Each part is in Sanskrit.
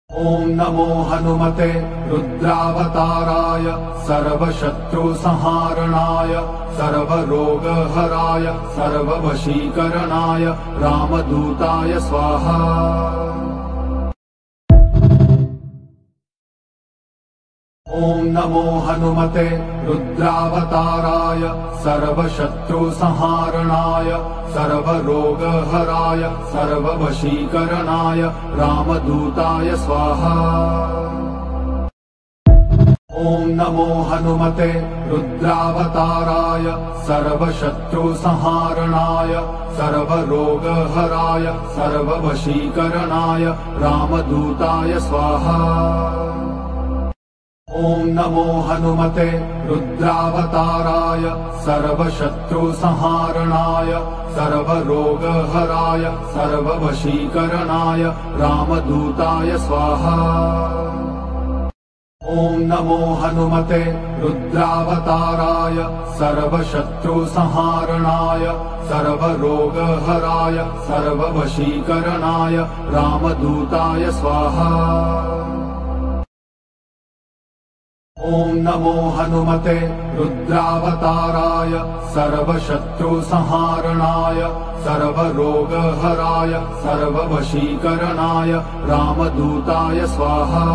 ॐ नमो हनुमते रुद्रावताराय सर्वशत्रुसंहारणाय सर्वरोगहराय सर्ववशीकरणाय रामदूताय स्वाहा। ॐ नमो हनुमते रुद्रावताराय सर्वशत्रुसंहारणाय सर्वरोगहराय सर्ववशीकरणाय रामदूताय स्वाहा। ॐ नमो हनुमते रुद्रावताराय सर्वशत्रुसंहारणाय सर्वरोगहराय सर्ववशीकरणाय रामदूताय स्वाहा। ॐ नमो हनुमते रुद्रावताराय सर्वशत्रुसंहारणाय सर्वरोगहराय सर्ववशीकरणाय रामदूताय स्वाहा। ॐ नमो हनुमते रुद्रावताराय सर्वशत्रुसंहारणाय सर्वरोगहराय सर्ववशीकरणाय रामदूताय स्वाहा। ॐ नमो हनुमते रुद्रावताराय सर्वशत्रुसंहारणाय सर्वरोगहराय सर्ववशीकरणाय रामदूताय स्वाहा।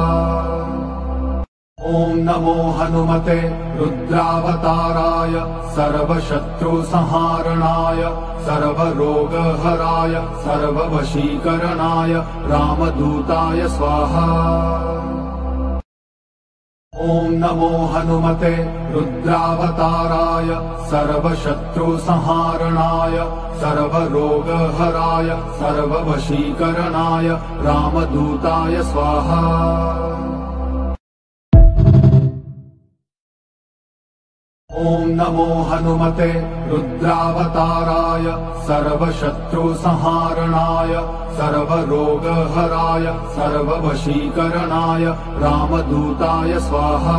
ॐ नमो हनुमते रुद्रावताराय सर्वशत्रुसंहारणाय सर्वरोगहराय सर्ववशीकरणाय रामदूताय स्वाहा। ॐ नमो हनुमते रुद्रावताराय सर्वशत्रुसंहारणाय सर्वरोगहराय सर्ववशीकरणाय रामदूताय स्वाहा। ॐ नमो हनुमते रुद्रावताराय सर्वशत्रुसंहारणाय सर्वरोगहराय सर्ववशीकरणाय रामदूताय स्वाहा।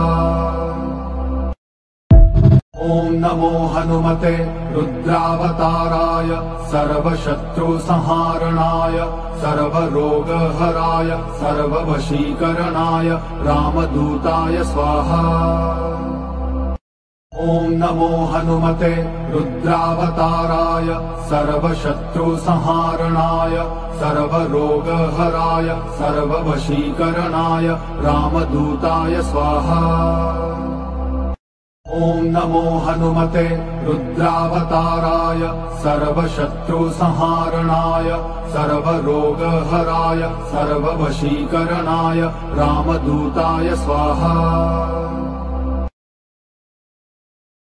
ॐ नमो हनुमते रुद्रावताराय सर्वशत्रुसंहारणाय सर्वरोगहराय सर्ववशीकरणाय रामदूताय स्वाहा। ॐ नमो हनुमते रुद्रावताराय सर्वशत्रुसंहारणाय सर्वरोगहराय सर्ववशीकरणाय रामदूताय स्वाहा। ॐ नमो हनुमते रुद्रावताराय सर्वशत्रुसंहारणाय सर्वरोगहराय सर्ववशीकरणाय रामदूताय स्वाहा।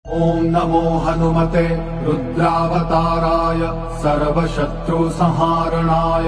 ॐ नमो हनुमते रुद्रावताराय सर्वशत्रुसंहारणाय